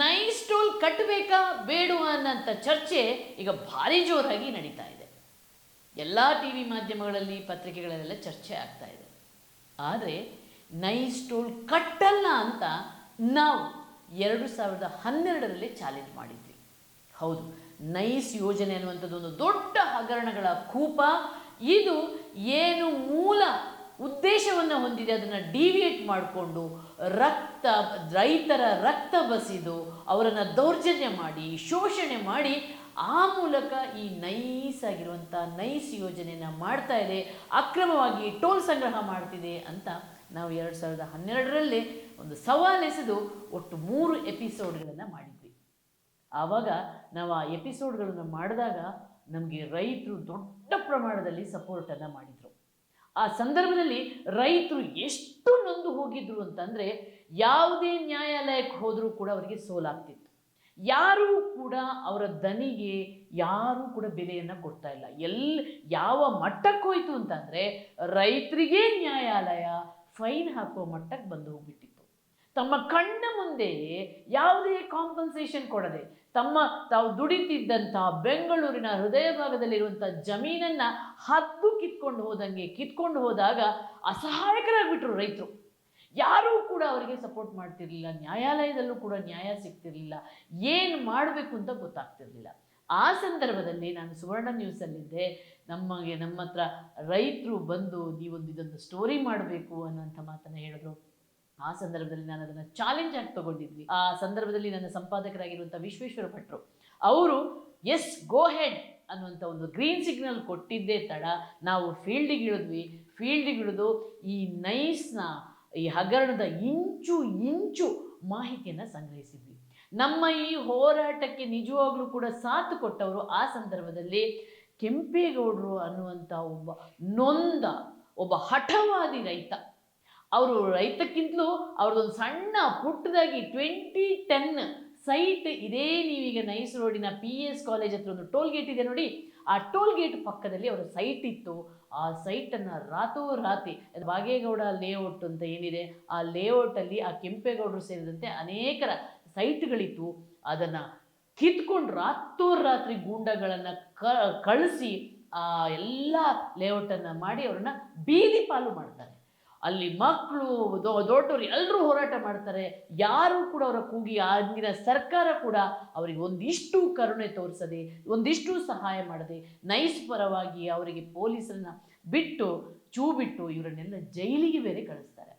Nice toll ಕಟ್ಟಬೇಕಾ ಬೇಡುವ ಅನ್ನೋಂಥ ಚರ್ಚೆ ಈಗ ಭಾರಿ ಜೋರಾಗಿ ನಡೀತಾ ಇದೆ. ಎಲ್ಲ ಟಿ ವಿ ಮಾಧ್ಯಮಗಳಲ್ಲಿ ಪತ್ರಿಕೆಗಳಲ್ಲೆಲ್ಲ ಚರ್ಚೆ ಆಗ್ತಾ ಇದೆ. ಆದರೆ ನೈಸ್ ಟೋಲ್ ಕಟ್ಟಲ್ಲ ಅಂತ ನಾವು 2012ರಲ್ಲಿ ಚಾಲೆಂಜ್ ಮಾಡಿದ್ವಿ. ಹೌದು, ನೈಸ್ ಯೋಜನೆ ಅನ್ನುವಂಥದ್ದು ಒಂದು ದೊಡ್ಡ ಹಗರಣಗಳ ಕೂಪ. ಇದು ಏನು ಮೂಲ ಉದ್ದೇಶವನ್ನು ಹೊಂದಿದೆ ಅದನ್ನು ಡಿವಿಯೇಟ್ ಮಾಡಿಕೊಂಡು ರೈತರ ರಕ್ತ ಬಸಿದು ಅವರನ್ನು ದೌರ್ಜನ್ಯ ಮಾಡಿ ಶೋಷಣೆ ಮಾಡಿ ಆ ಮೂಲಕ ಈ ನೈಸ್ ಆಗಿರುವಂಥ ನೈಸ್ ಯೋಜನೆಯನ್ನು ಮಾಡ್ತಾ ಇದೆ, ಅಕ್ರಮವಾಗಿ ಟೋಲ್ ಸಂಗ್ರಹ ಮಾಡ್ತಿದೆ ಅಂತ ನಾವು 2012ರಲ್ಲಿ ಒಂದು ಸವಾಲೆಸೆದು ಒಟ್ಟು 3 ಎಪಿಸೋಡ್ಗಳನ್ನು ಮಾಡಿದ್ವಿ. ಆವಾಗ ನಾವು ಆ ಎಪಿಸೋಡ್ಗಳನ್ನು ಮಾಡಿದಾಗ ನಮಗೆ ರೈತರು ದೊಡ್ಡ ಪ್ರಮಾಣದಲ್ಲಿ ಸಪೋರ್ಟನ್ನು ಮಾಡಿದರು. ಆ ಸಂದರ್ಭದಲ್ಲಿ ರೈತರು ಎಷ್ಟು ನೊಂದು ಹೋಗಿದ್ರು ಅಂತಂದರೆ ಯಾವುದೇ ನ್ಯಾಯಾಲಯಕ್ಕೆ ಹೋದರೂ ಕೂಡ ಅವರಿಗೆ ಸೋಲಾಗ್ತಿತ್ತು. ಯಾರೂ ಕೂಡ ಅವರ ದನಿಗೆ ಯಾರೂ ಕೂಡ ಬೆಲೆಯನ್ನು ಕೊಡ್ತಾ ಇಲ್ಲ. ಯಾವ ಮಟ್ಟಕ್ಕೆ ಹೋಯಿತು ಅಂತಂದರೆ ರೈತರಿಗೆ ನ್ಯಾಯಾಲಯ ಫೈನ್ ಹಾಕುವ ಮಟ್ಟಕ್ಕೆ ಬಂದು ಹೋಗ್ಬಿಟ್ಟಿತ್ತು. ತಮ್ಮ ಕಣ್ಣ ಮುಂದೆಯೇ ಯಾವುದೇ ಕಾಂಪನ್ಸೇಷನ್ ಕೊಡದೆ ತಾವು ದುಡಿತಿದ್ದಂಥ ಬೆಂಗಳೂರಿನ ಹೃದಯ ಭಾಗದಲ್ಲಿರುವಂಥ ಜಮೀನನ್ನು ಹದ್ದು ಕಿತ್ಕೊಂಡು ಹೋದಾಗ ಅಸಹಾಯಕರಾಗ್ಬಿಟ್ರು ರೈತರು. ಯಾರೂ ಕೂಡ ಅವರಿಗೆ ಸಪೋರ್ಟ್ ಮಾಡ್ತಿರ್ಲಿಲ್ಲ. ನ್ಯಾಯಾಲಯದಲ್ಲೂ ಕೂಡ ನ್ಯಾಯ ಸಿಗ್ತಿರ್ಲಿಲ್ಲ. ಏನು ಮಾಡಬೇಕು ಅಂತ ಗೊತ್ತಾಗ್ತಿರ್ಲಿಲ್ಲ. ಆ ಸಂದರ್ಭದಲ್ಲಿ ನಾನು ಸುವರ್ಣ ನ್ಯೂಸಲ್ಲಿದ್ದೆ. ನಮ್ಮ ಹತ್ರ ರೈತರು ಬಂದು ಇದೊಂದು ಸ್ಟೋರಿ ಮಾಡಬೇಕು ಅನ್ನೋಂಥ ಮಾತನ್ನು ಹೇಳಿದ್ರು. ಆ ಸಂದರ್ಭದಲ್ಲಿ ನಾನು ಅದನ್ನು ಚಾಲೆಂಜ್ ಆಗಿ ತಗೊಂಡಿದ್ವಿ. ಆ ಸಂದರ್ಭದಲ್ಲಿ ನನ್ನ ಸಂಪಾದಕರಾಗಿರುವಂಥ ವಿಶ್ವೇಶ್ವರ ಭಟ್ರು ಅವರು ಎಸ್ ಗೋ ಹೆಡ್ ಅನ್ನುವಂಥ ಒಂದು ಗ್ರೀನ್ ಸಿಗ್ನಲ್ ಕೊಟ್ಟಿದ್ದೇ ತಡ ನಾವು ಫೀಲ್ಡಿಗೆ ಇಳಿದು ಈ ನೈಸ್ನ ಈ ಹಗರಣದ ಇಂಚು ಮಾಹಿತಿಯನ್ನು ಸಂಗ್ರಹಿಸಿದ್ವಿ. ನಮ್ಮ ಈ ಹೋರಾಟಕ್ಕೆ ನಿಜವಾಗ್ಲೂ ಕೂಡ ಸಾಥ್ ಕೊಟ್ಟವರು ಆ ಸಂದರ್ಭದಲ್ಲಿ ಕೆಂಪೇಗೌಡರು ಅನ್ನುವಂಥ ಒಬ್ಬ ಹಠವಾದಿ ರೈತ. ಅವರು ರೈತಕ್ಕಿಂತಲೂ ಅವ್ರದ್ದೊಂದು ಸಣ್ಣ ಪುಟ್ಟದಾಗಿ 2010 ಸೈಟ್ ಇದೇ. ನೀವೀಗ ನೈಸ್ ರೋಡಿನ PS ಕಾಲೇಜ್ ಹತ್ರ ಒಂದು ಟೋಲ್ ಗೇಟ್ ಇದೆ ನೋಡಿ, ಆ ಟೋಲ್ ಗೇಟ್ ಪಕ್ಕದಲ್ಲಿ ಅವರ ಸೈಟ್ ಇತ್ತು. ಆ ಸೈಟನ್ನು ರಾತ್ರಿ ಬಾಗೇಗೌಡ ಲೇಔಟ್ ಅಂತ ಏನಿದೆ ಆ ಲೇಔಟಲ್ಲಿ ಆ ಕೆಂಪೇಗೌಡರು ಸೇರಿದಂತೆ ಅನೇಕರ ಸೈಟ್ಗಳಿತ್ತು. ಅದನ್ನು ಕಿತ್ಕೊಂಡು ರಾತ್ರಿ ಗೂಂಡಗಳನ್ನು ಕಳಿಸಿ ಆ ಎಲ್ಲ ಲೇಔಟನ್ನು ಮಾಡಿ ಅವ್ರನ್ನ ಬೀದಿ ಪಾಲು ಮಾಡ್ತಾರೆ. ಅಲ್ಲಿ ಮಕ್ಕಳು ದೊಡ್ಡವರು ಎಲ್ಲರೂ ಹೋರಾಟ ಮಾಡ್ತಾರೆ. ಯಾರೂ ಕೂಡ ಅವರ ಕೂಗಿ ಆಗಿನ ಸರ್ಕಾರ ಕೂಡ ಅವರಿಗೆ ಒಂದಿಷ್ಟು ಕರುಣೆ ತೋರಿಸದೆ ಒಂದಿಷ್ಟು ಸಹಾಯ ಮಾಡದೆ ನೈಸ್ ಪರವಾಗಿ ಅವರಿಗೆ ಪೊಲೀಸರನ್ನ ಬಿಟ್ಟು ಇವರನ್ನೆಲ್ಲ ಜೈಲಿಗೆ ಬೇರೆ ಕಳಿಸ್ತಾರೆ.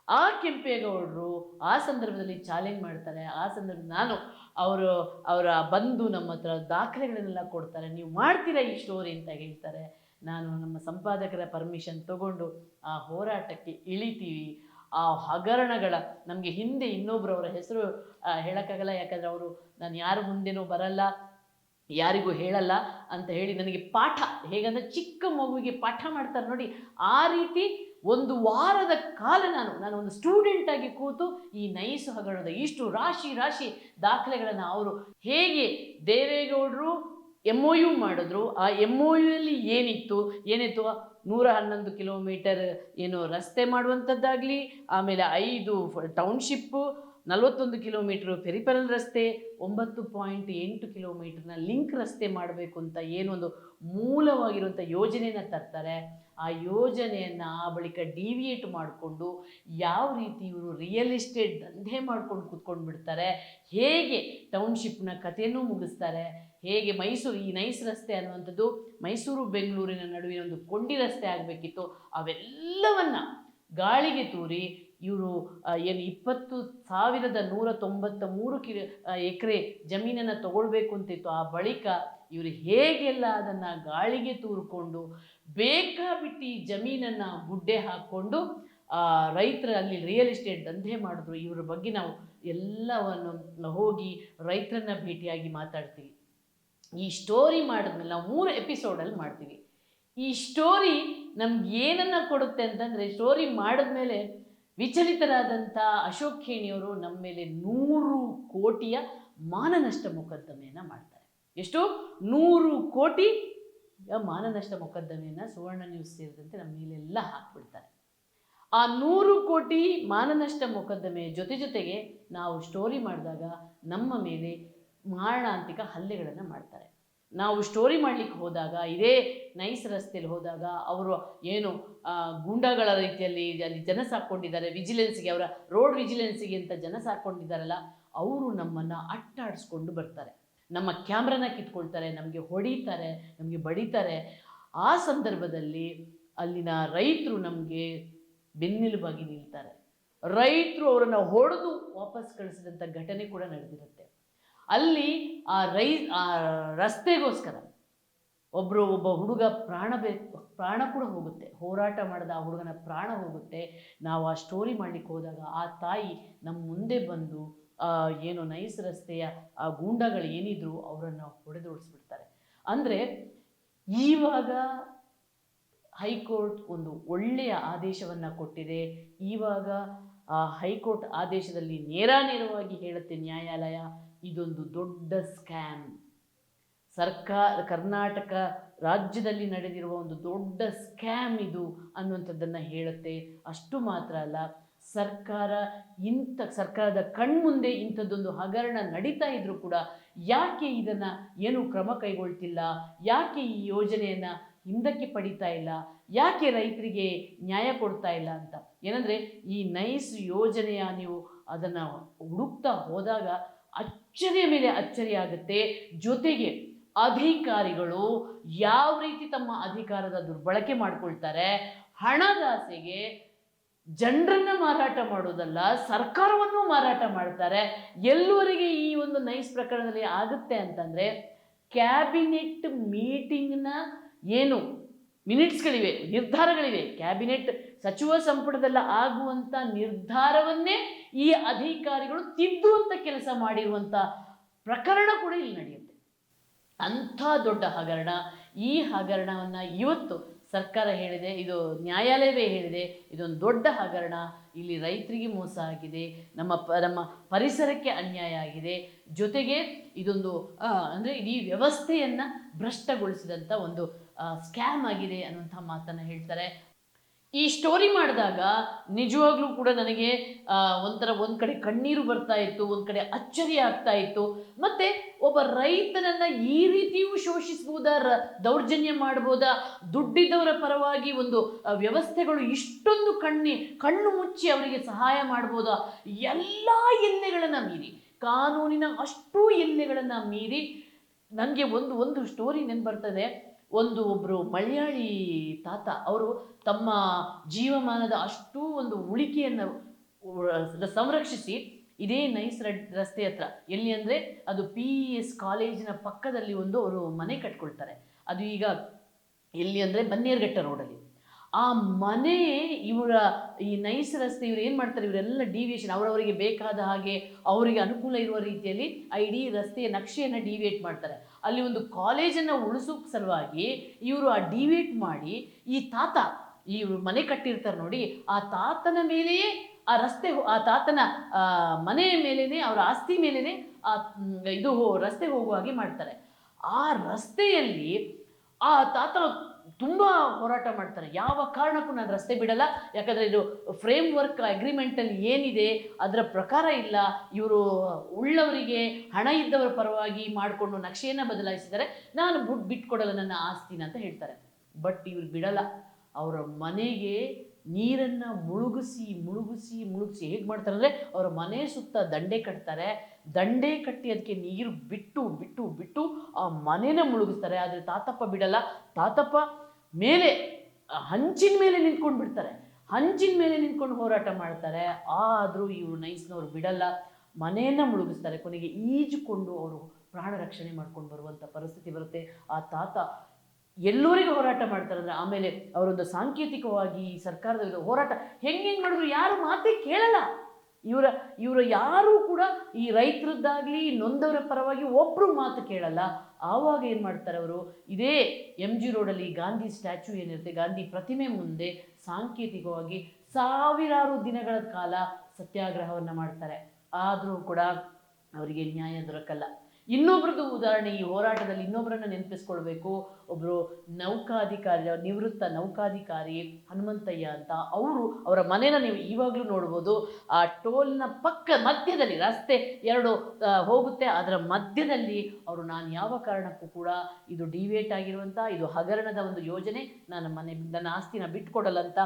ಆ ಕೆಂಪೇಗೌಡರು ಆ ಸಂದರ್ಭದಲ್ಲಿ ಚಾಲೆಂಜ್ ಮಾಡ್ತಾರೆ. ಆ ಸಂದರ್ಭದಲ್ಲಿ ನಾನು ಅವರ ಬಂದು ನಮ್ಮ ಹತ್ರ ದಾಖಲೆಗಳನ್ನೆಲ್ಲ ಕೊಡ್ತಾರೆ. ನೀವು ಮಾಡ್ತೀರಾ ಈ ಸ್ಟೋರಿ ಅಂತ ಹೇಳ್ತಾರೆ. ನಾನು ನಮ್ಮ ಸಂಪಾದಕರ ಪರ್ಮಿಷನ್ ತಗೊಂಡು ಆ ಹೋರಾಟಕ್ಕೆ ಇಳಿತೀವಿ. ಆ ಹಗರಣಗಳ ನಮಗೆ ಹಿಂದೆ ಇನ್ನೊಬ್ಬರು ಅವರ ಹೆಸರು ಹೇಳೋಕ್ಕಾಗಲ್ಲ, ಯಾಕಂದರೆ ಅವರು ನಾನು ಯಾರ ಮುಂದೆನೂ ಬರಲ್ಲ, ಯಾರಿಗೂ ಹೇಳಲ್ಲ ಅಂತ ಹೇಳಿ ನನಗೆ ಪಾಠ ಹೇಗಂದರೆ ಚಿಕ್ಕ ಮಗುವಿಗೆ ಪಾಠ ಮಾಡ್ತಾರೆ ನೋಡಿ, ಆ ರೀತಿ 1 ವಾರದ ಕಾಲ ನಾನು ಒಂದು ಸ್ಟೂಡೆಂಟಾಗಿ ಕೂತು ಈ ನೈಸ್ ಹಗರಣದ ಇಷ್ಟು ರಾಶಿ ದಾಖಲೆಗಳನ್ನು ಅವರು ಹೇಗೆ ದೇವೇಗೌಡರು MOU ಮಾಡಿದ್ರು, ಆ MOUಯಲ್ಲಿ ಏನಿತ್ತು 111 ಕಿಲೋಮೀಟರ್ ಏನು ರಸ್ತೆ ಮಾಡುವಂಥದ್ದಾಗಲಿ, ಆಮೇಲೆ 5 ಟೌನ್ಶಿಪ್ಪು, 41 ಕಿಲೋಮೀಟ್ರು ಪೆರಿಫೆರಲ್ ರಸ್ತೆ, 9.8 ಕಿಲೋಮೀಟರ್ನ ಲಿಂಕ್ ರಸ್ತೆ ಮಾಡಬೇಕು ಅಂತ ಏನೊಂದು ಮೂಲವಾಗಿರುವಂಥ ಯೋಜನೆಯನ್ನು ತರ್ತಾರೆ. ಆ ಯೋಜನೆಯನ್ನು ಆ ಬಳಿಕ ಡಿವಿಯೇಟ್ ಮಾಡಿಕೊಂಡು ಯಾವ ರೀತಿ ಇವರು ರಿಯಲ್ ಎಸ್ಟೇಟ್ ದಂಧೆ ಮಾಡ್ಕೊಂಡು ಕೂತ್ಕೊಂಡು ಬಿಡ್ತಾರೆ, ಹೇಗೆ ಟೌನ್ಶಿಪ್ನ ಕಥೆಯನ್ನೂ ಮುಗಿಸ್ತಾರೆ, ಹೇಗೆ ಈ ನೈಸ್ ರಸ್ತೆ ಅನ್ನುವಂಥದ್ದು ಮೈಸೂರು ಬೆಂಗಳೂರಿನ ನಡುವಿನ ಒಂದು ಕೊಂಡಿ ರಸ್ತೆ ಆಗಬೇಕಿತ್ತು, ಅವೆಲ್ಲವನ್ನು ಗಾಳಿಗೆ ತೂರಿ ಇವರು ಏನು 20,193 ಎಕರೆ ಜಮೀನನ್ನು ತಗೊಳ್ಬೇಕು ಅಂತಿತ್ತು. ಆ ಬಳಿಕ ಇವರು ಹೇಗೆಲ್ಲ ಅದನ್ನು ಗಾಳಿಗೆ ತೂರಿಕೊಂಡು ಬೇಕಾಬಿಟ್ಟು ಜಮೀನನ್ನು ಗುಡ್ಡೆ ಹಾಕ್ಕೊಂಡು ರೈತರಲ್ಲಿ ರಿಯಲ್ ಎಸ್ಟೇಟ್ ದಂಧೆ ಮಾಡಿದ್ರು. ಇವರ ಬಗ್ಗೆ ನಾವು ಎಲ್ಲವನ್ನು ಹೋಗಿ ರೈತರನ್ನ ಭೇಟಿಯಾಗಿ ಮಾತಾಡ್ತೀವಿ. ಈ ಸ್ಟೋರಿ ಮಾಡಿದ್ಮೇಲೆ ನಾವು 3 ಎಪಿಸೋಡಲ್ಲಿ ಮಾಡ್ತೀವಿ. ಈ ಸ್ಟೋರಿ ನಮ್ಗೆ ಏನನ್ನು ಕೊಡುತ್ತೆ ಅಂತಂದರೆ, ಸ್ಟೋರಿ ಮಾಡಿದ್ಮೇಲೆ ವಿಚಲಿತರಾದಂಥ ಅಶೋಕ್ ಖೇಣಿಯವರು ನಮ್ಮ ಮೇಲೆ 100 ಕೋಟಿಯ ಮಾನನಷ್ಟ ಮೊಕದ್ದಮೆಯನ್ನು ಮಾಡ್ತಾರೆ. ಎಷ್ಟು? 100 ಕೋಟಿ ಮಾನನಷ್ಟ ಮೊಕದ್ದಮೆಯನ್ನು ಸುವರ್ಣ ನ್ಯೂಸ್ ಸೇರಿದಂತೆ ನಮ್ಮ ಮೇಲೆಲ್ಲ ಹಾಕ್ಬಿಡ್ತಾರೆ. ಆ 100 ಕೋಟಿ ಮಾನನಷ್ಟ ಮೊಕದ್ದಮೆ ಜೊತೆಗೆ ನಾವು ಸ್ಟೋರಿ ಮಾಡಿದಾಗ ನಮ್ಮ ಮೇಲೆ ಮಾರಣಾಂತಿಕ ಹಲ್ಲೆಗಳನ್ನು ಮಾಡ್ತಾರೆ. ನಾವು ಸ್ಟೋರಿ ಮಾಡಲಿಕ್ಕೆ ಹೋದಾಗ ಇದೇ ನೈಸ್ ರಸ್ತೆಯಲ್ಲಿ ಹೋದಾಗ ಅವರು ಏನು ಗೂಂಡಾಗಳ ರೀತಿಯಲ್ಲಿ ಅಲ್ಲಿ ಜನ ಸಾಕೊಂಡಿದ್ದಾರೆ, ವಿಜಿಲೆನ್ಸ್ಗೆ, ಅವರ ರೋಡ್ ವಿಜಿಲೆನ್ಸ್ಗೆ ಅಂತ ಜನ ಸಾಕೊಂಡಿದ್ದಾರಲ್ಲ, ಅವರು ನಮ್ಮನ್ನು ಅಟ್ಟಾಡಿಸ್ಕೊಂಡು ಬರ್ತಾರೆ, ನಮ್ಮ ಕ್ಯಾಮ್ರಾನ ಕಿತ್ಕೊಳ್ತಾರೆ, ನಮಗೆ ಹೊಡಿತಾರೆ, ನಮಗೆ ಬಡಿತಾರೆ. ಆ ಸಂದರ್ಭದಲ್ಲಿ ಅಲ್ಲಿನ ರೈತರು ನಮಗೆ ಬೆನ್ನೆಲುಬಾಗಿ ನಿಲ್ತಾರೆ. ರೈತರು ಅವರನ್ನು ಹೊಡೆದು ವಾಪಸ್ ಕಳಿಸಿದಂಥ ಘಟನೆ ಕೂಡ ನಡೆದಿರುತ್ತೆ. ಅಲ್ಲಿ ಆ ರಸ್ತೆಗೋಸ್ಕರ ಒಬ್ಬ ಹುಡುಗ ಪ್ರಾಣ ಕೂಡ ಹೋಗುತ್ತೆ, ಹೋರಾಟ ಮಾಡಿದ ಆ ಹುಡುಗನ ಪ್ರಾಣ ಹೋಗುತ್ತೆ. ನಾವು ಆ ಸ್ಟೋರಿ ಮಾಡಲಿಕ್ಕೆ ಹೋದಾಗ ಆ ತಾಯಿ ನಮ್ಮ ಮುಂದೆ ಬಂದು ಏನು ನೈಸ್ ರಸ್ತೆಯ ಆ ಗೂಂಡಾಗಳು ಏನಿದ್ರು ಅವರನ್ನು ಹೊಡೆದೋಡಿಸ್ಬಿಡ್ತಾರೆ. ಅಂದರೆ ಈವಾಗ ಹೈಕೋರ್ಟ್ ಒಂದು ಒಳ್ಳೆಯ ಆದೇಶವನ್ನು ಕೊಟ್ಟಿದೆ. ಈವಾಗ ಆ ಹೈಕೋರ್ಟ್ ಆದೇಶದಲ್ಲಿ ನೇರವಾಗಿ ಹೇಳುತ್ತೆ ನ್ಯಾಯಾಲಯ, ಇದೊಂದು ದೊಡ್ಡ ಸ್ಕ್ಯಾಮ್, ಕರ್ನಾಟಕ ರಾಜ್ಯದಲ್ಲಿ ನಡೆದಿರುವ ಒಂದು ದೊಡ್ಡ ಸ್ಕ್ಯಾಮ್ ಇದು ಅನ್ನುವಂಥದ್ದನ್ನು ಹೇಳುತ್ತೆ. ಅಷ್ಟು ಮಾತ್ರ ಅಲ್ಲ, ಸರ್ಕಾರದ ಕಣ್ಮುಂದೆ ಇಂಥದ್ದೊಂದು ಹಗರಣ ನಡೀತಾ ಇದ್ರೂ ಕೂಡ ಯಾಕೆ ಇದನ್ನು ಏನು ಕ್ರಮ ಕೈಗೊಳ್ತಿಲ್ಲ, ಯಾಕೆ ಈ ಯೋಜನೆಯನ್ನು ಹಿಂದಕ್ಕೆ ಪಡಿತಾ ಇಲ್ಲ, ಯಾಕೆ ರೈತರಿಗೆ ನ್ಯಾಯ ಕೊಡ್ತಾ ಇಲ್ಲ ಅಂತ. ಏನಂದರೆ ಈ ನೈಸ್ ಯೋಜನೆಯ ನೀವು ಅದನ್ನು ಹುಡುಕ್ತಾ ಹೋದಾಗ ಅಚ್ಚರಿಯ ಮೇಲೆ ಅಚ್ಚರಿ ಆಗುತ್ತೆ. ಜೊತೆಗೆ ಅಧಿಕಾರಿಗಳು ಯಾವ ರೀತಿ ತಮ್ಮ ಅಧಿಕಾರದ ದುರ್ಬಳಕೆ ಮಾಡ್ಕೊಳ್ತಾರೆ, ಹಣದಾಸೆಗೆ ಜನರನ್ನು ಮಾರಾಟ ಮಾಡೋದಲ್ಲ, ಸರ್ಕಾರವನ್ನು ಮಾರಾಟ ಮಾಡ್ತಾರೆ. ಎಲ್ಲವರೆಗೆ ಈ ಒಂದು ನೈಸ್ ಪ್ರಕರಣದಲ್ಲಿ ಆಗುತ್ತೆ ಅಂತಂದರೆ, ಕ್ಯಾಬಿನೆಟ್ ಮೀಟಿಂಗ್ನ ಏನು ಮಿನಿಟ್ಸ್ಗಳಿವೆ, ನಿರ್ಧಾರಗಳಿವೆ, ಕ್ಯಾಬಿನೆಟ್ ಸಚಿವ ಸಂಪುಟದಲ್ಲಿ ಆಗುವಂಥ ನಿರ್ಧಾರವನ್ನೇ ಈ ಅಧಿಕಾರಿಗಳು ತಿದ್ದುವಂಥ ಕೆಲಸ ಮಾಡಿರುವಂಥ ಪ್ರಕರಣ ಕೂಡ ಇಲ್ಲಿ ನಡೆಯುತ್ತೆ. ಅಂಥ ದೊಡ್ಡ ಹಗರಣ. ಈ ಹಗರಣವನ್ನು ಇವತ್ತು ಸರ್ಕಾರ ಹೇಳಿದೆ, ಇದು ನ್ಯಾಯಾಲಯವೇ ಹೇಳಿದೆ, ಇದೊಂದು ದೊಡ್ಡ ಹಗರಣ, ಇಲ್ಲಿ ರೈತರಿಗೆ ಮೋಸ ಆಗಿದೆ, ನಮ್ಮ ಪರಿಸರಕ್ಕೆ ಅನ್ಯಾಯ ಆಗಿದೆ, ಜೊತೆಗೆ ಇದೊಂದು ಅಂದರೆ ಇಡೀ ವ್ಯವಸ್ಥೆಯನ್ನು ಭ್ರಷ್ಟಗೊಳಿಸಿದಂಥ ಒಂದು ಸ್ಕ್ಯಾಮ್ ಆಗಿದೆ ಅನ್ನುವಂಥ ಮಾತನ್ನು ಹೇಳ್ತಾರೆ. ಈ ಸ್ಟೋರಿ ಮಾಡಿದಾಗ ನಿಜವಾಗ್ಲೂ ಕೂಡ ನನಗೆ ಒಂದು ಕಡೆ ಕಣ್ಣೀರು ಬರ್ತಾ ಇತ್ತು, ಒಂದು ಕಡೆ ಅಚ್ಚರಿ ಆಗ್ತಾ ಇತ್ತು. ಮತ್ತು ಒಬ್ಬ ರೈತನನ್ನು ಈ ರೀತಿಯೂ ಶೋಷಿಸ್ಬೋದಾ, ದೌರ್ಜನ್ಯ ಮಾಡ್ಬೋದಾ, ದುಡ್ಡಿದ್ದವರ ಪರವಾಗಿ ಒಂದು ವ್ಯವಸ್ಥೆಗಳು ಇಷ್ಟೊಂದು ಕಣ್ಣು ಮುಚ್ಚಿ ಅವರಿಗೆ ಸಹಾಯ ಮಾಡ್ಬೋದಾ, ಎಲ್ಲ ಎಲ್ಲೆಗಳನ್ನು ಮೀರಿ, ಕಾನೂನಿನ ಅಷ್ಟೂ ಎಲ್ಲೆಗಳನ್ನು ಮೀರಿ ನನಗೆ ಒಂದು ಸ್ಟೋರಿ ನೆನಪು ಬರ್ತದೆ. ಒಬ್ಬರು ಮಲಯಾಳಿ ತಾತ, ಅವರು ತಮ್ಮ ಜೀವಮಾನದ ಅಷ್ಟೂ ಒಂದು ಉಳಿಕೆಯನ್ನು ಸಂರಕ್ಷಿಸಿ ಇದೇ ನೈಸ್ ರಸ್ತೆ ಹತ್ರ, ಎಲ್ಲಿ ಅಂದರೆ ಅದು PES ಕಾಲೇಜಿನ ಪಕ್ಕದಲ್ಲಿ ಅವರು ಮನೆ ಕಟ್ಕೊಳ್ತಾರೆ. ಅದು ಈಗ ಎಲ್ಲಿ ಅಂದರೆ ಬನ್ನೇರುಘಟ್ಟ ರೋಡಲ್ಲಿ. ಆ ಮನೆ ಈ ನೈಸ್ ರಸ್ತೆ ಇವರು ಏನು ಮಾಡ್ತಾರೆ, ಇವರೆಲ್ಲ ಡಿವಿಯೇಷನ್ ಅವರವರಿಗೆ ಬೇಕಾದ ಹಾಗೆ ಅವರಿಗೆ ಅನುಕೂಲ ಇರುವ ರೀತಿಯಲ್ಲಿ ಆ ಇಡೀ ರಸ್ತೆಯ ನಕ್ಷೆಯನ್ನು ಡಿವಿಯೇಟ್ ಮಾಡ್ತಾರೆ. ಅಲ್ಲಿ ಒಂದು ಕಾಲೇಜನ್ನು ಉಳಿಸೋಕೆ ಸಲುವಾಗಿ ಇವರು ಆ ಡಿವಿಯೇಟ್ ಮಾಡಿ ಈ ಮನೆ ಕಟ್ಟಿರ್ತಾರೆ ನೋಡಿ, ಆ ತಾತನ ಮೇಲೆಯೇ ಆ ತಾತನ ಮನೆಯ ಮೇಲೇ, ಅವರ ಆಸ್ತಿ ಮೇಲೇ ರಸ್ತೆ ಹೋಗುವ ಹಾಗೆ ಮಾಡ್ತಾರೆ. ಆ ರಸ್ತೆಯಲ್ಲಿ ಆ ತಾತ ತುಂಬ ಹೋರಾಟ ಮಾಡ್ತಾರೆ, ಯಾವ ಕಾರಣಕ್ಕೂ ನಾನು ರಸ್ತೆ ಬಿಡಲ್ಲ, ಯಾಕಂದರೆ ಇದು ಫ್ರೇಮ್ ವರ್ಕ್ ಅಗ್ರಿಮೆಂಟಲ್ಲಿ ಏನಿದೆ ಅದರ ಪ್ರಕಾರ ಇಲ್ಲ, ಇವರು ಉಳ್ಳವರಿಗೆ ಹಣ ಇದ್ದವರ ಪರವಾಗಿ ಮಾಡಿಕೊಂಡು ನಕ್ಷೆಯನ್ನು ಬದಲಾಯಿಸಿದರೆ ನಾನು ಬಿಟ್ಕೊಡಲ್ಲ ನನ್ನ ಆಸ್ತಿನ ಅಂತ ಹೇಳ್ತಾರೆ. ಬಟ್ ಇವ್ರು ಬಿಡಲ್ಲ, ಅವರ ಮನೆಗೆ ನೀರನ್ನು ಮುಳುಗಿಸಿ ಹೇಗೆ ಮಾಡ್ತಾರೆ ಅಂದರೆ, ಅವರ ಮನೆ ಸುತ್ತ ದಂಡೆ ಕಟ್ಟಿ ಅದಕ್ಕೆ ನೀರು ಬಿಟ್ಟು ಆ ಮನೆನ ಮುಳುಗಿಸ್ತಾರೆ. ಆದರೆ ತಾತಪ್ಪ ಬಿಡಲ್ಲ, ತಾತಪ್ಪ ಮೇಲೆ ಹಂಚಿನ ಮೇಲೆ ನಿಂತ್ಕೊಂಡು ಬಿಡ್ತಾರೆ, ಹಂಚಿನ ಮೇಲೆ ನಿಂತ್ಕೊಂಡು ಹೋರಾಟ ಮಾಡ್ತಾರೆ. ಆದರೂ ಇವರು ನೈಸ್ನವ್ರು ಬಿಡಲ್ಲ, ಮನೆಯನ್ನು ಮುಳುಗಿಸ್ತಾರೆ. ಕೊನೆಗೆ ಈಜಿಕೊಂಡು ಅವರು ಪ್ರಾಣ ರಕ್ಷಣೆ ಮಾಡ್ಕೊಂಡು ಬರುವಂಥ ಪರಿಸ್ಥಿತಿ ಬರುತ್ತೆ. ಆ ತಾತ ಎಲ್ಲರಿಗೂ ಹೋರಾಟ ಮಾಡ್ತಾರೆ. ಅಂದರೆ ಆಮೇಲೆ ಅವರೊಂದು ಸಾಂಕೇತಿಕವಾಗಿ ಸರ್ಕಾರದ ಹೋರಾಟ ಹೆಂಗೆ ಮಾಡಿದ್ರು ಯಾರು ಮಾತೇ ಕೇಳಲ್ಲ. ಇವರ ಯಾರೂ ಕೂಡ ಈ ರೈತರದ್ದಾಗಲಿ ನೊಂದವರ ಪರವಾಗಿ ಒಬ್ಬರು ಮಾತು ಕೇಳಲ್ಲ. ಆವಾಗ ಏನು ಮಾಡ್ತಾರೆ ಅವರು, ಇದೇ MG ರೋಡಲ್ಲಿ ಗಾಂಧಿ ಸ್ಟ್ಯಾಚ್ಯೂ ಏನಿರುತ್ತೆ, ಗಾಂಧಿ ಪ್ರತಿಮೆ ಮುಂದೆ ಸಾಂಕೇತಿಕವಾಗಿ ಸಾವಿರಾರು ದಿನಗಳ ಕಾಲ ಸತ್ಯಾಗ್ರಹವನ್ನು ಮಾಡ್ತಾರೆ. ಆದರೂ ಕೂಡ ಅವರಿಗೆ ನ್ಯಾಯ ದೊರಕಲ್ಲ. ಇನ್ನೊಬ್ರದ್ದು ಉದಾಹರಣೆ, ಈ ಹೋರಾಟದಲ್ಲಿ ಇನ್ನೊಬ್ಬರನ್ನ ನೆನಪಿಸ್ಕೊಳ್ಬೇಕು. ಒಬ್ಬರು ನೌಕಾಧಿಕಾರಿ, ನಿವೃತ್ತ ನೌಕಾಧಿಕಾರಿ ಹನುಮಂತಯ್ಯ ಅಂತ, ಅವರ ಮನೇನ ನೀವು ಇವಾಗಲೂ ನೋಡ್ಬೋದು. ಆ ಟೋಲ್ನ ಮಧ್ಯದಲ್ಲಿ ರಸ್ತೆ ಎರಡು ಹೋಗುತ್ತೆ, ಅದರ ಮಧ್ಯದಲ್ಲಿ ಅವರು ನಾನು ಯಾವ ಕಾರಣಕ್ಕೂ ಕೂಡ ಇದು ಡಿವೇಟ್ ಆಗಿರುವಂಥ ಇದು ಹಗರಣದ ಒಂದು ಯೋಜನೆ, ನನ್ನ ಆಸ್ತಿನ ಬಿಟ್ಕೊಡಲ್ಲ ಅಂತ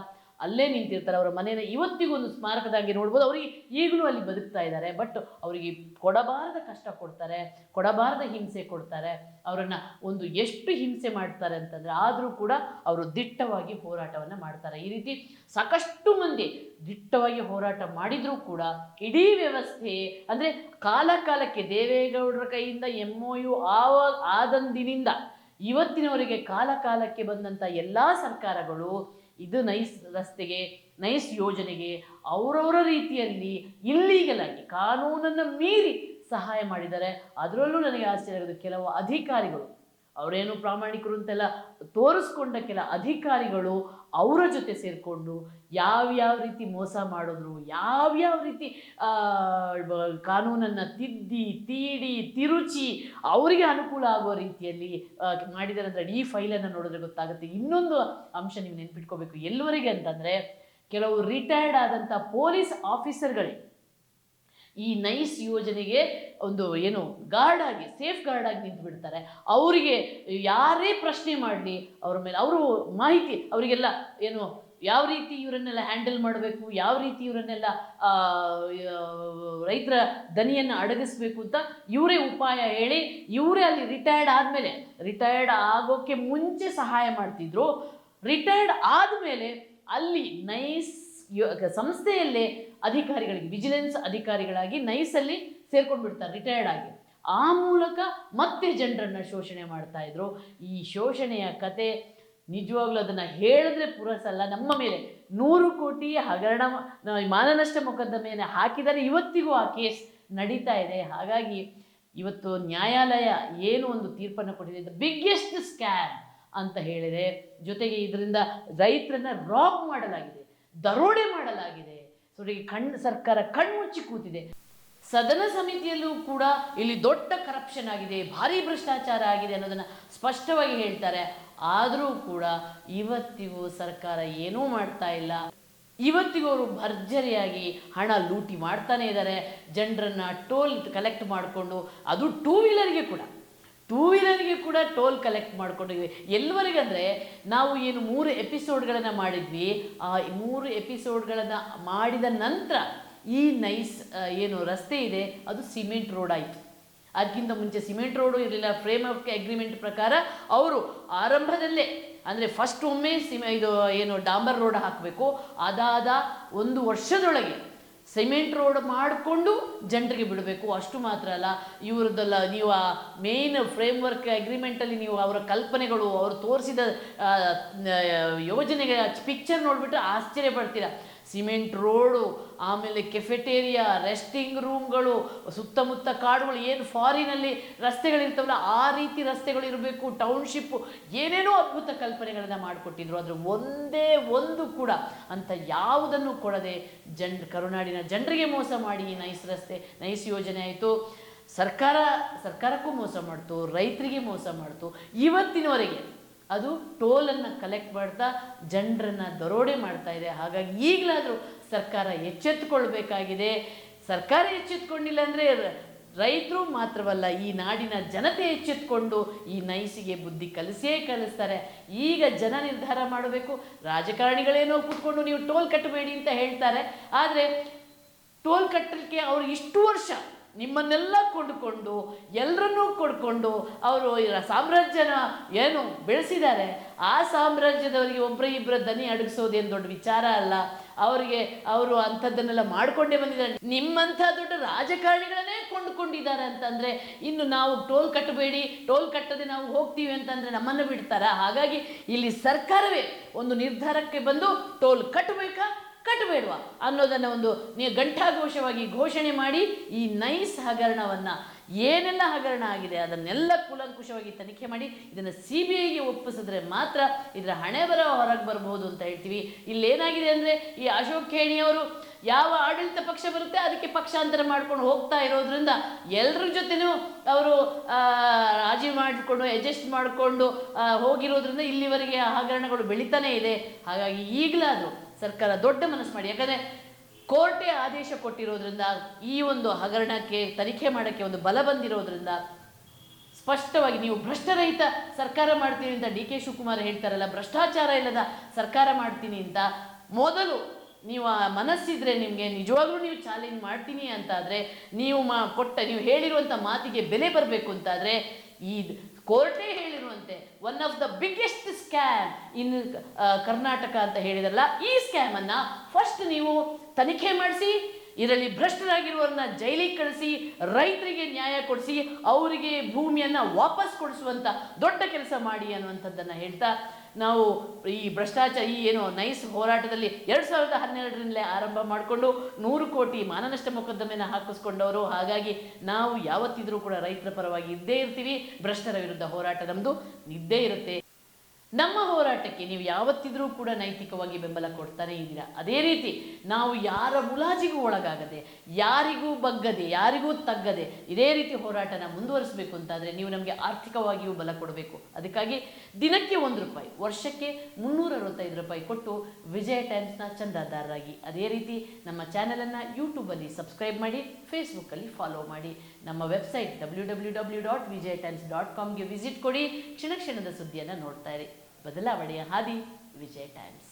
ಅಲ್ಲೇ ನಿಂತಿರ್ತಾರೆ. ಅವರ ಮನೇನ ಇವತ್ತಿಗೂ ಒಂದು ಸ್ಮಾರಕದಾಗಿ ನೋಡ್ಬೋದು. ಅವರಿಗೆ ಈಗಲೂ ಅಲ್ಲಿ ಬದುಕ್ತಾ ಇದ್ದಾರೆ. ಬಟ್ ಅವರಿಗೆ ಕೊಡಬಾರದ ಕಷ್ಟ ಕೊಡ್ತಾರೆ, ಕೊಡಬಾರದ ಹಿಂಸೆ ಕೊಡ್ತಾರೆ. ಅವರನ್ನು ಒಂದು ಎಷ್ಟು ಹಿಂಸೆ ಮಾಡ್ತಾರೆ ಅಂತಂದರೆ ಆದರೂ ಕೂಡ ಅವರು ದಿಟ್ಟವಾಗಿ ಹೋರಾಟವನ್ನು ಮಾಡ್ತಾರೆ. ಈ ರೀತಿ ಸಾಕಷ್ಟು ಮಂದಿ ದಿಟ್ಟವಾಗಿ ಹೋರಾಟ ಮಾಡಿದರೂ ಕೂಡ ಇಡೀ ವ್ಯವಸ್ಥೆ ಅಂದರೆ ಕಾಲಕ್ಕೆ ದೇವೇಗೌಡರ ಕೈಯಿಂದ MOU ಆದಂದಿನಿಂದ ಇವತ್ತಿನವರೆಗೆ ಕಾಲಕ್ಕೆ ಬಂದಂಥ ಎಲ್ಲ ಸರ್ಕಾರಗಳು ಇದು ನೈಸ್ ರಸ್ತೆಗೆ, ನೈಸ್ ಯೋಜನೆಗೆ ಅವರವರ ರೀತಿಯಲ್ಲಿ ಇಲ್ಲೀಗಲ್ ಆಗಿ ಕಾನೂನನ್ನು ಮೀರಿ ಸಹಾಯ ಮಾಡಿದ್ದಾರೆ. ಅದರಲ್ಲೂ ನನಗೆ ಆಶ್ಚರ್ಯ ಆಗೋದು, ಕೆಲವು ಅಧಿಕಾರಿಗಳು ಅವರೇನು ಪ್ರಾಮಾಣಿಕರು ಅಂತೆಲ್ಲ ತೋರಿಸ್ಕೊಂಡ ಕೆಲ ಅಧಿಕಾರಿಗಳು ಅವರ ಜೊತೆ ಸೇರಿಕೊಂಡು ಯಾವ್ಯಾವ ರೀತಿ ಮೋಸ ಮಾಡಿದ್ರು, ಯಾವ್ಯಾವ ರೀತಿ ಕಾನೂನನ್ನು ತೀಡಿ ತಿರುಚಿ ಅವರಿಗೆ ಅನುಕೂಲ ಆಗೋ ರೀತಿಯಲ್ಲಿ ಮಾಡಿದ್ದಾರೆ ಅಂದರೆ ಈ ಫೈಲನ್ನು ನೋಡಿದ್ರೆ ಗೊತ್ತಾಗುತ್ತೆ. ಇನ್ನೊಂದು ಅಂಶ ನೀವು ನೆನ್ಪಿಟ್ಕೋಬೇಕು, ಎಲ್ಲಿವರೆಗೆ ಅಂತಂದರೆ ಕೆಲವು ರಿಟೈರ್ಡ್ ಆದಂಥ ಪೊಲೀಸ್ ಆಫೀಸರ್ಗಳೇ ಈ ನೈಸ್ ಯೋಜನೆಗೆ ಒಂದು ಗಾರ್ಡ್ ಆಗಿ, ಸೇಫ್ ಗಾರ್ಡ್ ಆಗಿ ನಿಂತು ಬಿಡ್ತಾರೆ. ಅವರಿಗೆ ಯಾರೇ ಪ್ರಶ್ನೆ ಮಾಡಲಿ ಅವರ ಮೇಲೆ ಅವರು ಮಾಹಿತಿ, ಅವರಿಗೆಲ್ಲ ಯಾವ ರೀತಿ ಇವರನ್ನೆಲ್ಲ ಹ್ಯಾಂಡಲ್ ಮಾಡಬೇಕು, ಯಾವ ರೀತಿ ಇವರನ್ನೆಲ್ಲ ರೈತರ ದನಿಯನ್ನು ಅಡಗಿಸ್ಬೇಕು ಅಂತ ಇವರೇ ಉಪಾಯ ಹೇಳಿ ಇವರೇ ಅಲ್ಲಿ ರಿಟೈರ್ಡ್ ಆಗೋಕ್ಕೆ ಮುಂಚೆ ಸಹಾಯ ಮಾಡ್ತಿದ್ರು. ರಿಟೈರ್ಡ್ ಆದಮೇಲೆ ಅಲ್ಲಿ ನೈಸ್ ಸಂಸ್ಥೆಯಲ್ಲೇ ಅಧಿಕಾರಿಗಳಿಗೆ, ವಿಜಿಲೆನ್ಸ್ ಅಧಿಕಾರಿಗಳಾಗಿ ನೈಸಲ್ಲಿ ಸೇರ್ಕೊಂಡು ಬಿಡ್ತಾರೆ ರಿಟೈರ್ಡ್ ಆಗಿ. ಆ ಮೂಲಕ ಮತ್ತೆ ಜನರನ್ನು ಶೋಷಣೆ ಮಾಡ್ತಾ ಇದ್ರು. ಈ ಶೋಷಣೆಯ ಕತೆ ನಿಜವಾಗ್ಲೂ ಅದನ್ನು ಹೇಳಿದ್ರೆ ಪುರಸಲ್ಲ. ನಮ್ಮ ಮೇಲೆ 100 ಕೋಟಿ ಹಗರಣ ಮಾನನಷ್ಟ ಮೊಕದ್ದಮೆಯನ್ನು ಹಾಕಿದರೆ ಇವತ್ತಿಗೂ ಆ ಕೇಸ್ ನಡೀತಾ ಇದೆ. ಹಾಗಾಗಿ ಇವತ್ತು ನ್ಯಾಯಾಲಯ ಏನು ಒಂದು ತೀರ್ಪನ್ನು ಕೊಟ್ಟಿದೆ, ದ ಬಿಗ್ಗೆಸ್ಟ್ ಸ್ಕ್ಯಾಮ್ ಅಂತ ಹೇಳಿದೆ. ಜೊತೆಗೆ ಇದರಿಂದ ರೈತರನ್ನ ರಾಬ್ ಮಾಡಲಾಗಿದೆ, ದರೋಡೆ ಮಾಡಲಾಗಿದೆ. ಸೊ ಸರ್ಕಾರ ಕಣ್ಮುಚ್ಚಿ ಕೂತಿದೆ. ಸದನ ಸಮಿತಿಯಲ್ಲೂ ಕೂಡ ಇಲ್ಲಿ ದೊಡ್ಡ ಕರಪ್ಷನ್ ಆಗಿದೆ, ಭಾರಿ ಭ್ರಷ್ಟಾಚಾರ ಆಗಿದೆ ಅನ್ನೋದನ್ನು ಸ್ಪಷ್ಟವಾಗಿ ಹೇಳ್ತಾರೆ. ಆದರೂ ಕೂಡ ಇವತ್ತಿಗೂ ಸರ್ಕಾರ ಏನೂ ಮಾಡ್ತಾ ಇಲ್ಲ. ಇವತ್ತಿಗೂ ಅವರು ಭರ್ಜರಿಯಾಗಿ ಹಣ ಲೂಟಿ ಮಾಡ್ತಾನೆ ಇದ್ದಾರೆ. ಜನರನ್ನು ಟೋಲ್ ಕಲೆಕ್ಟ್ ಮಾಡಿಕೊಂಡು, ಅದು ಟೂ ವೀಲರ್ಗೆ ಕೂಡ ಟೋಲ್ ಕಲೆಕ್ಟ್ ಮಾಡ್ಕೊಂಡಿದ್ವಿ. ಎಲ್ಲಿವರೆಗೆ ಅಂದರೆ ನಾವು ಏನು 3 ಎಪಿಸೋಡ್ಗಳನ್ನು ಮಾಡಿದ್ವಿ, ಆ 3 ಎಪಿಸೋಡ್ಗಳನ್ನು ಮಾಡಿದ ನಂತರ ಈ ನೈಸ್ ರಸ್ತೆ ಇದೆ ಅದು ಸಿಮೆಂಟ್ ರೋಡ್ ಆಯಿತು. ಅದಕ್ಕಿಂತ ಮುಂಚೆ ಸಿಮೆಂಟ್ ರೋಡು ಇರಲಿಲ್ಲ. ಫ್ರೇಮ್ ಆಫ್ ಅಗ್ರಿಮೆಂಟ್ ಪ್ರಕಾರ ಅವರು ಆರಂಭದಲ್ಲೇ ಅಂದರೆ ಫಸ್ಟ್ ಒಮ್ಮೆ ಡಾಂಬರ್ ರೋಡ್ ಹಾಕಬೇಕು, ಅದಾದ 1 ವರ್ಷದೊಳಗೆ ಸಿಮೆಂಟ್ ರೋಡ್ ಮಾಡಿಕೊಂಡು ಜನರಿಗೆ ಬಿಡಬೇಕು. ಅಷ್ಟು ಮಾತ್ರ ಅಲ್ಲ, ಇವ್ರದ್ದೆಲ್ಲ ನೀವು ಆ ಮೇನ್ ಫ್ರೇಮ್ವರ್ಕ್ ಅಗ್ರಿಮೆಂಟಲ್ಲಿ ನೀವು ಅವರ ಕಲ್ಪನೆಗಳು, ಅವರು ತೋರಿಸಿದ ಯೋಜನೆಗಳ ಪಿಕ್ಚರ್ ನೋಡಿಬಿಟ್ರೆ ಆಶ್ಚರ್ಯ ಪಡ್ತೀರ. ಸಿಮೆಂಟ್ ರೋಡು, ಆಮೇಲೆ ಕೆಫೆಟೇರಿಯಾ, ರೆಸ್ಟಿಂಗ್ ರೂಮ್ಗಳು, ಸುತ್ತಮುತ್ತ ಕಾಡುಗಳು, ಏನು ಫಾರಿನಲ್ಲಿ ರಸ್ತೆಗಳಿರ್ತಾವಲ್ಲ ಆ ರೀತಿ ರಸ್ತೆಗಳು ಇರಬೇಕು, ಟೌನ್ಶಿಪ್ಪು, ಏನೇನೋ ಅದ್ಭುತ ಕಲ್ಪನೆಗಳನ್ನು ಮಾಡಿಕೊಟ್ಟಿದ್ರು. ಆದರೆ ಒಂದೇ ಒಂದು ಕೂಡ ಅಂತ ಯಾವುದನ್ನು ಕೊಡದೆ ಕರುನಾಡಿನ ಜನರಿಗೆ ಮೋಸ ಮಾಡಿ ಈ ನೈಸ್ ಯೋಜನೆ ಆಯಿತು. ಸರ್ಕಾರಕ್ಕೂ ಮೋಸ ಮಾಡ್ತು, ರೈತರಿಗೆ ಮೋಸ ಮಾಡ್ತು. ಇವತ್ತಿನವರೆಗೆ ಅದು ಟೋಲನ್ನು ಕಲೆಕ್ಟ್ ಮಾಡ್ತಾ ಜನರನ್ನು ದರೋಡೆ ಮಾಡ್ತಾ ಇದೆ. ಹಾಗಾಗಿ ಈಗಲಾದರೂ ಸರ್ಕಾರ ಎಚ್ಚೆತ್ತುಕೊಳ್ಬೇಕಾಗಿದೆ. ಸರ್ಕಾರ ಎಚ್ಚೆತ್ತುಕೊಂಡಿಲ್ಲ ಅಂದರೆ ರೈತರು ಮಾತ್ರವಲ್ಲ, ಈ ನಾಡಿನ ಜನತೆ ಎಚ್ಚೆತ್ತುಕೊಂಡು ಈ ನೈಸಿಗೆ ಬುದ್ಧಿ ಕಲಿಸ್ತಾರೆ. ಈಗ ಜನ ನಿರ್ಧಾರ ಮಾಡಬೇಕು. ರಾಜಕಾರಣಿಗಳೇನೋ ಕೂತ್ಕೊಂಡು ನೀವು ಟೋಲ್ ಕಟ್ಟಬೇಡಿ ಅಂತ ಹೇಳ್ತಾರೆ. ಆದರೆ ಟೋಲ್ ಕಟ್ಟಲಿಕ್ಕೆ ಅವರು ಇಷ್ಟು ವರ್ಷ ನಿಮ್ಮನ್ನೆಲ್ಲ ಕೊಂಡುಕೊಂಡು ಎಲ್ಲರನ್ನೂ ಕೊಡ್ಕೊಂಡು ಅವರು ಸಾಮ್ರಾಜ್ಯನ ಬೆಳೆಸಿದ್ದಾರೆ. ಆ ಸಾಮ್ರಾಜ್ಯದವರಿಗೆ ಒಬ್ಬರ ದನಿ ಅಡಗಿಸೋದೇನು ದೊಡ್ಡ ವಿಚಾರ ಅಲ್ಲ. ಅವರು ಅಂಥದ್ದನ್ನೆಲ್ಲ ಮಾಡಿಕೊಂಡೇ ಬಂದಿದ್ದಾರೆ. ನಿಮ್ಮಂಥ ದೊಡ್ಡ ರಾಜಕಾರಣಿಗಳನ್ನೇ ಕೊಂಡುಕೊಂಡಿದ್ದಾರೆ ಅಂತಂದರೆ ಇನ್ನು ನಾವು ಟೋಲ್ ಕಟ್ಟಬೇಡಿ, ಟೋಲ್ ಕಟ್ಟದೆ ನಾವು ಹೋಗ್ತೀವಿ ಅಂತಂದರೆ ನಮ್ಮನ್ನು ಬಿಡ್ತಾರಾ? ಹಾಗಾಗಿ ಇಲ್ಲಿ ಸರ್ಕಾರವೇ ಒಂದು ನಿರ್ಧಾರಕ್ಕೆ ಬಂದು ಟೋಲ್ ಕಟ್ಟಬೇಕಾ ಕಟ್ಟಬೇಡವಾ ಅನ್ನೋದನ್ನು ಒಂದು ನೀವು ಘಂಟಾಘೋಷವಾಗಿ ಘೋಷಣೆ ಮಾಡಿ ಈ ನೈಸ್ ಹಗರಣವನ್ನು ಏನೆಲ್ಲ ಹಗರಣ ಆಗಿದೆ ಅದನ್ನೆಲ್ಲ ಕೂಲಂಕುಷವಾಗಿ ತನಿಖೆ ಮಾಡಿ ಇದನ್ನು CBIಗೆ ಒಪ್ಪಿಸಿದ್ರೆ ಮಾತ್ರ ಇದರ ಹಣೆ ಬರ ಹೊರಗೆ ಬರ್ಬೋದು ಅಂತ ಹೇಳ್ತೀವಿ. ಇಲ್ಲೇನಾಗಿದೆ ಅಂದರೆ ಈ ಅಶೋಕ್ ಖೇಣಿಯವರು ಯಾವ ಆಡಳಿತ ಪಕ್ಷ ಬರುತ್ತೆ ಅದಕ್ಕೆ ಪಕ್ಷಾಂತರ ಮಾಡ್ಕೊಂಡು ಹೋಗ್ತಾ ಇರೋದ್ರಿಂದ ಎಲ್ಲರ ಜೊತೆನೂ ಅವರು ರಾಜಿ ಮಾಡಿಕೊಂಡು ಅಡ್ಜಸ್ಟ್ ಮಾಡಿಕೊಂಡು ಹೋಗಿರೋದ್ರಿಂದ ಇಲ್ಲಿವರೆಗೆ ಹಗರಣಗಳು ಬೆಳೀತಾನೇ ಇದೆ. ಹಾಗಾಗಿ ಈಗಲಾದರೂ ಸರ್ಕಾರ ದೊಡ್ಡ ಮನಸ್ಸು ಮಾಡಿ, ಯಾಕಂದರೆ ಕೋರ್ಟೇ ಆದೇಶ ಕೊಟ್ಟಿರೋದ್ರಿಂದ ಈ ಒಂದು ಹಗರಣಕ್ಕೆ ತನಿಖೆ ಮಾಡೋಕ್ಕೆ ಒಂದು ಬಲ ಬಂದಿರೋದ್ರಿಂದ ಸ್ಪಷ್ಟವಾಗಿ ನೀವು ಭ್ರಷ್ಟರಹಿತ ಸರ್ಕಾರ ಮಾಡ್ತೀನಿ ಅಂತ DK ಶಿವಕುಮಾರ್ ಹೇಳ್ತಾರಲ್ಲ, ಭ್ರಷ್ಟಾಚಾರ ಇಲ್ಲದ ಸರ್ಕಾರ ಮಾಡ್ತೀನಿ ಅಂತ ಮೊದಲು ನೀವು ಆ ಮನಸ್ಸಿದ್ರೆ ನಿಮಗೆ ನಿಜವಾಗ್ಲೂ ನೀವು ಚಾಲೆಂಜ್ ಮಾಡ್ತೀನಿ ಅಂತಾದರೆ ನೀವು ಹೇಳಿರುವಂಥ ಮಾತಿಗೆ ಬೆಲೆ ಬರಬೇಕು ಅಂತಾದರೆ ಈ ಕೋರ್ಟೇ ಹೇಳಿರುವಂತೆ one of the biggest scam in Karnataka ಅಂತ ಹೇಳಿದ್ರಲ್ಲ, ಈ ಸ್ಕ್ಯಾಮನ್ನು ಫಸ್ಟ್ ನೀವು ತನಿಖೆ ಮಾಡಿಸಿ, ಇದರಲ್ಲಿ ಭ್ರಷ್ಟರಾಗಿರುವವರನ್ನ ಜೈಲಿಗೆ ಕಳಿಸಿ, ರೈತರಿಗೆ ನ್ಯಾಯ ಕೊಡಿಸಿ, ಅವರಿಗೆ ಭೂಮಿಯನ್ನು ವಾಪಸ್ ಕೊಡಿಸುವಂಥ ದೊಡ್ಡ ಕೆಲಸ ಮಾಡಿ ಅನ್ನುವಂಥದ್ದನ್ನು ಹೇಳ್ತಾ ನಾವು ಈ ಭ್ರಷ್ಟಾಚಾರ ಏನು ನೈಸ್ ಹೋರಾಟದಲ್ಲಿ 2012ರಿಂದಲೇ ಆರಂಭ ಮಾಡಿಕೊಂಡು 100 ಕೋಟಿ ಮಾನನಷ್ಟ ಮೊಕದ್ದಮೆನ ಹಾಕಿಸ್ಕೊಂಡವರು. ಹಾಗಾಗಿ ನಾವು ಯಾವತ್ತಿದ್ರೂ ಕೂಡ ರೈತರ ಪರವಾಗಿ ಇದ್ದೇ ಇರ್ತೀವಿ. ಭ್ರಷ್ಟರ ವಿರುದ್ಧ ಹೋರಾಟ ನಮ್ಮದು ಇದ್ದೇ ಇರುತ್ತೆ. ನಮ್ಮ ಹೋರಾಟಕ್ಕೆ ನೀವು ಯಾವತ್ತಿದ್ರೂ ಕೂಡ ನೈತಿಕವಾಗಿ ಬೆಂಬಲ ಕೊಡ್ತಾನೇ ಇದ್ದೀರಾ. ಅದೇ ರೀತಿ ನಾವು ಯಾರ ಮುಲಾಜಿಗೂ ಒಳಗಾಗದೆ, ಯಾರಿಗೂ ಬಗ್ಗದೆ, ಯಾರಿಗೂ ತಗ್ಗದೆ ಇದೇ ರೀತಿ ಹೋರಾಟನ ಮುಂದುವರಿಸಬೇಕು ಅಂತಾದರೆ ನೀವು ನಮಗೆ ಆರ್ಥಿಕವಾಗಿಯೂ ಬಲ ಕೊಡಬೇಕು. ಅದಕ್ಕಾಗಿ ದಿನಕ್ಕೆ ₹1, ವರ್ಷಕ್ಕೆ ₹365 ಕೊಟ್ಟು ವಿಜಯ ಟೈಮ್ಸ್ನ ಚಂದಾದಾರರಾಗಿ. ಅದೇ ರೀತಿ ನಮ್ಮ ಚಾನಲನ್ನು ಯೂಟ್ಯೂಬಲ್ಲಿ ಸಬ್ಸ್ಕ್ರೈಬ್ ಮಾಡಿ, ಫೇಸ್ಬುಕ್ಕಲ್ಲಿ ಫಾಲೋ ಮಾಡಿ. ನಮ್ಮ ವೆಬ್ಸೈಟ್ www.vijaytimes.comಗೆ ವಿಸಿಟ್ ಕೊಡಿ. ಕ್ಷಣ ಕ್ಷಣದ ಸುದ್ದಿಯನ್ನು ನೋಡ್ತಾ ಇರಿ. ಬದಲಾವಣೆಯ ಹಾದಿ ವಿಜಯ ಟೈಮ್ಸ್.